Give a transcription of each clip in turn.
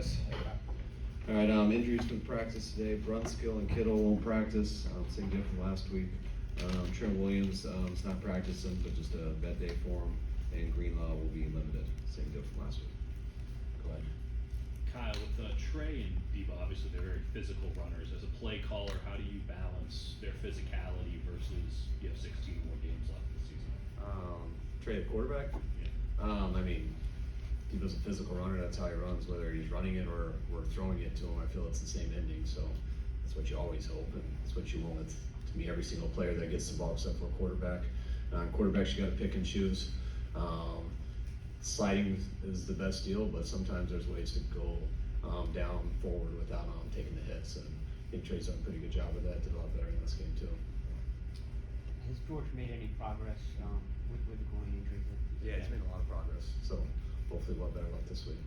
guys. All right, injuries from practice today. Brunskill and Kittle won't practice. Same deal from last week. Trent Williams is not practicing, but just a bad day for him. And Greenlaw will be limited. Same deal from last week. Go ahead. Kyle, with Trey and Debo, obviously they're very physical runners. As a play caller, how do you balance their physicality versus you have 16 more games left this season? Trey, the quarterback? Yeah. I mean, Debo's a physical runner. That's how he runs, whether he's running it or we're throwing it to him. I feel it's the same ending. So that's what you always hope, and that's what you want. To me, every single player that gets the ball, except for a quarterback. Quarterbacks, you got to pick and choose. Sliding is the best deal, but sometimes there's ways to go down forward without taking the hits. And I think Trey's done a pretty good job of that. Did a lot better in this game too. Has George made any progress with the groin injury? Yeah, he's made a lot of progress. So hopefully we'll have better luck this week.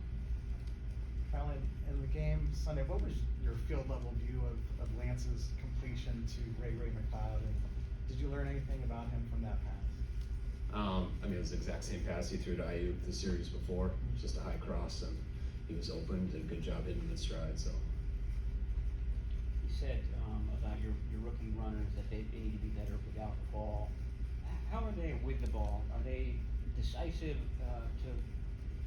Kyle, in the game Sunday, what was your field level view of Lance's completion to Ray McLeod? And did you learn anything about him from that pass? I mean, it was the exact same pass he threw to IU the series before. It was just a high cross, and he was open, did a good job hitting the stride. So You said about your rookie runners that they need to be better without the ball. How are they with the ball? Are they decisive to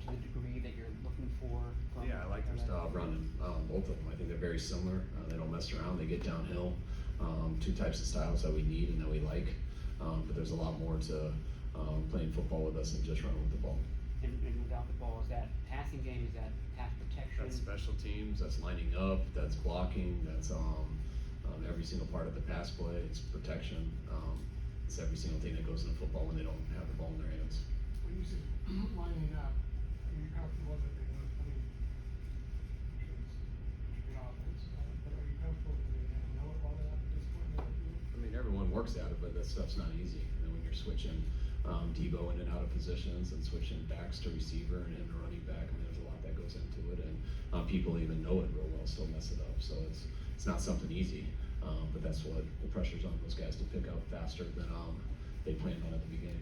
the degree that you're looking for? yeah, I like their style of running. Both of them, I think they're very similar. They don't mess around. They get downhill. Two types of styles that we need and that we like. But there's a lot more to playing football with us than just running with the ball. And without the ball, is that passing game? Is that pass protection? That's special teams. That's lining up. That's blocking. That's every single part of the pass play. It's protection. It's every single thing that goes into football when they don't have the ball in their hands. When you say lining up, are you comfortable that they're going to, I mean, I'm sure it's good offense, but are you comfortable that they're going to know it well enough at this point in the field? I mean, everyone works at it, but that stuff's not easy. And then when you're switching Debo in and out of positions and switching backs to receiver and into running back, I mean, there's a lot that goes into it. And people even know it real well, still mess it up. So it's not something easy. But that's what the pressure's on those guys to pick up faster than they planned on at the beginning.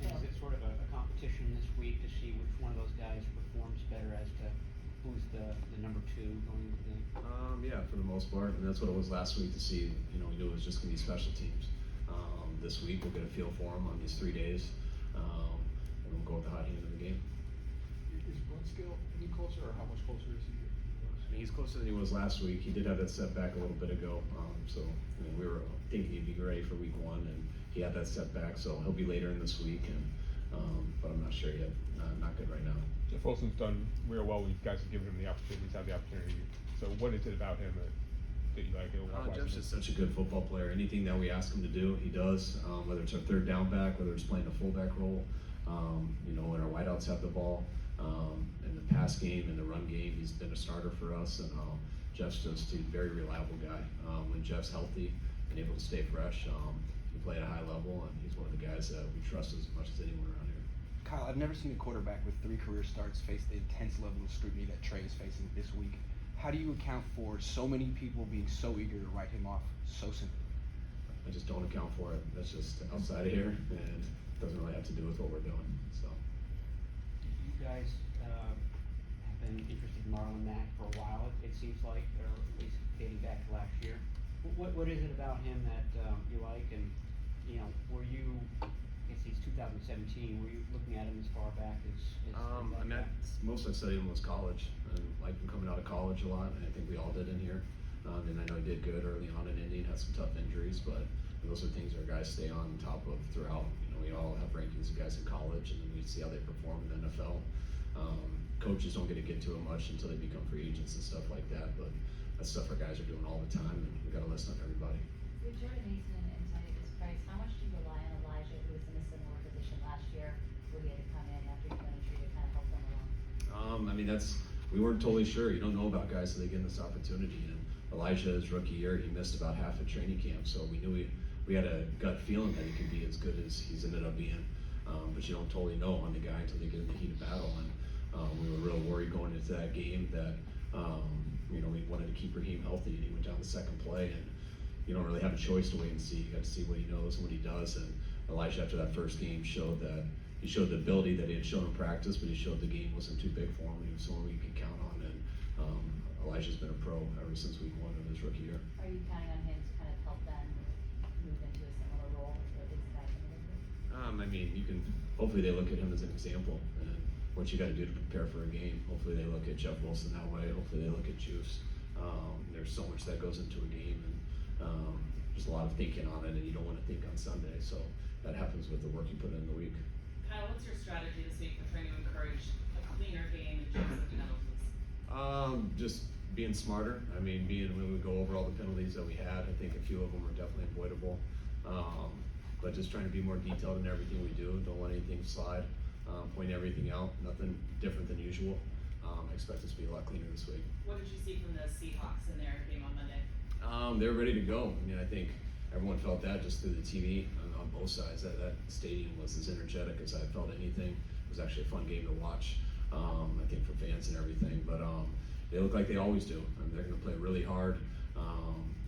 And is it sort of a competition this week to see which one of those guys performs better as to who's the number two going into the game? Yeah, for the most part, and that's what it was last week to see. You know, we knew it was just going to be special teams. This week we'll get a feel for them on these 3 days, and we'll go with the hot hand of the game. Is Brunskill any closer, or how much closer is he? I mean, he's closer than he was last week. He did have that setback a little bit ago, so I mean, we were thinking he'd be ready for week 1, and he had that setback, so he'll be later in this week. And but I'm not sure yet. Not good right now. Jeff Wilson's done real well. You guys have given him the opportunity. He's had the opportunity. So what is it about him that you like? Jeff's just such a good football player. Anything that we ask him to do, he does. Whether it's our third down back, whether it's playing a fullback role, you know, when our wideouts have the ball, in the pass game, in the run game, he's been a starter for us. And Jeff's just a very reliable guy. When Jeff's healthy and able to stay fresh, he play at a high level, and he's one of the guys that we trust as much as anyone around here. Kyle, I've never seen a quarterback with 3 career starts face the intense level of scrutiny that Trey is facing this week. How do you account for so many people being so eager to write him off so simply? I just don't account for it. That's just outside of here, and doesn't really have to do with what we're doing. So. You guys have been interested in Marlon Mack for a while, it seems like, or at least dating back to last year. What is it about him that you like? And, you know, were you, I guess he's 2017, were you looking at him as far back as I mean, most I studied him was college, and liked him coming out of college a lot, and I think we all did in here. And I know he did good early on in Indy, had some tough injuries, but those are things our guys stay on top of throughout. You know, we all have rankings of guys in college, and then we see how they perform in the NFL. Coaches don't get to get to it much until they become free agents and stuff like that, but that's stuff our guys are doing all the time, and we got a list on everybody. With Jordan Mason and Titus Price, how much do you rely on Elijah, who was in a similar position last year, where he had to come in after he got injured to kind of help them along? I mean, we weren't totally sure. You don't know about guys until they get this opportunity. And Elijah, his rookie year, he missed about half of training camp, so we knew we had a gut feeling that he could be as good as he's ended up being. But you don't totally know on the guy until they get in the heat of battle. And we were real worried going into that game that you know, we wanted to keep Raheem healthy, and he went down the second play, and you don't really have a choice to wait and see. You got to see what he knows and what he does. And Elijah, after that first game, showed the ability that he had shown in practice, but he showed the game wasn't too big for him. He was someone we could count on, and Elijah's been a pro ever since week 1 of his rookie year. Are you counting on him to kind of help them move into a similar role as these guys in the league? I mean, hopefully they look at him as an example and what you got to do to prepare for a game. Hopefully they look at Jeff Wilson that way. Hopefully they look at Juice. There's so much that goes into a game, and there's a lot of thinking on it, and you don't want to think on Sunday. So that happens with the work you put in the week. Kyle, what's your strategy this week for trying to encourage a cleaner game and chase the penalties? Just being smarter. I mean, when we go over all the penalties that we had, I think a few of them were definitely avoidable. But just trying to be more detailed in everything we do. Don't let anything slide. Point everything out. Nothing different than usual. I expect us to be a lot cleaner this week. What did you see from the Seahawks in their game on Monday? They were ready to go. I mean, I think everyone felt that just through the TV on both sides. That stadium was as energetic as I felt anything. It was actually a fun game to watch. I think for fans and everything. But they look like they always do. I mean, they're going to play really hard.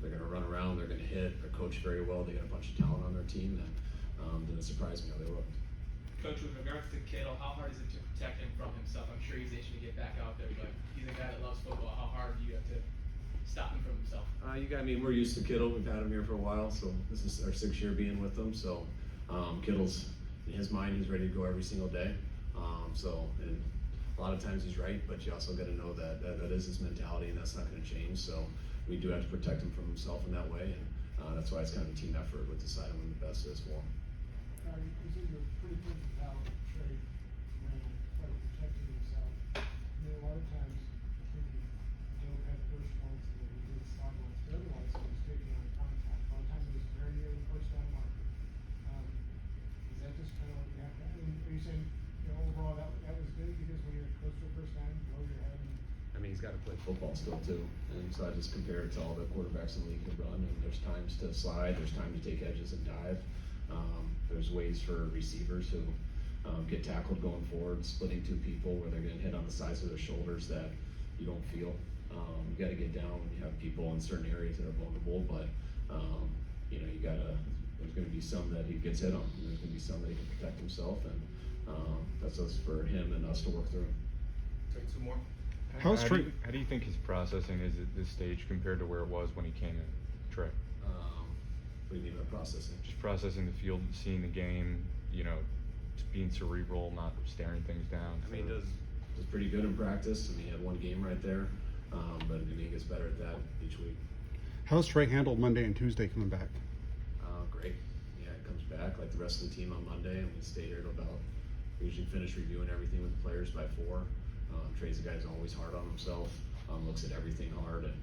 They're going to run around. They're going to hit. They're coached very well. They got a bunch of talent on their team. And didn't surprise me how they looked. Coach, with regards to Kittle, how hard is it to protect him from himself? I'm sure he's itching to get back out there, but he's a guy that loves football. How hard do you have to stop him from himself? We're used to Kittle. We've had him here for a while, so this is our 6th year being with him. So Kittle's in his mind, he's ready to go every single day. And a lot of times he's right, but you also got to know that is his mentality, and that's not going to change. So we do have to protect him from himself in that way, and that's why it's kind of a team effort with deciding when the best is for him. You said you're pretty good about Trey Randall, like protecting himself. A lot of times, Joe had first ones and he did slide ones, but otherwise he was taking on contact. A lot of times it was very near the first down marker. Is that just kind of what you have to, are you saying, overall that was good because when you're close to a first down, you know your head and I mean, he's got to play football still too, and so I just compare it to all the quarterbacks in the league who run. And there's times to slide, there's time to take edges and dive. There's ways for receivers who get tackled going forward, splitting 2 people where they're getting hit on the sides of their shoulders that you don't feel. You got to get down when you have people in certain areas that are vulnerable, but you gotta. There's going to be some that he gets hit on, and there's going to be some that he can protect himself, and that's us for him and us to work through. Take 2 more. How do you think his processing is at this stage compared to where it was when he came in, Trey? What do you mean by processing? Just processing the field, seeing the game, just being cerebral, not staring things down. I mean, he does pretty good in practice. I mean, he had 1 game right there, but he gets better at that each week. How's Trey handled Monday and Tuesday coming back? Great. Yeah, he comes back like the rest of the team on Monday, and we stay here till about. We usually finish reviewing everything with the players by 4. Trey's a guy who's always hard on himself. Looks at everything hard, and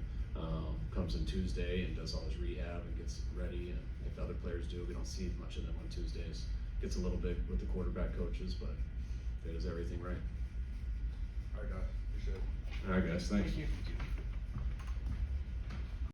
comes in Tuesday and does all his rehab and gets ready. And like the other players do, we don't see much of them on Tuesdays. Gets a little bit with the quarterback coaches, but he does everything right. All right, guys. Appreciate it. All right, guys. Thanks. Thank you.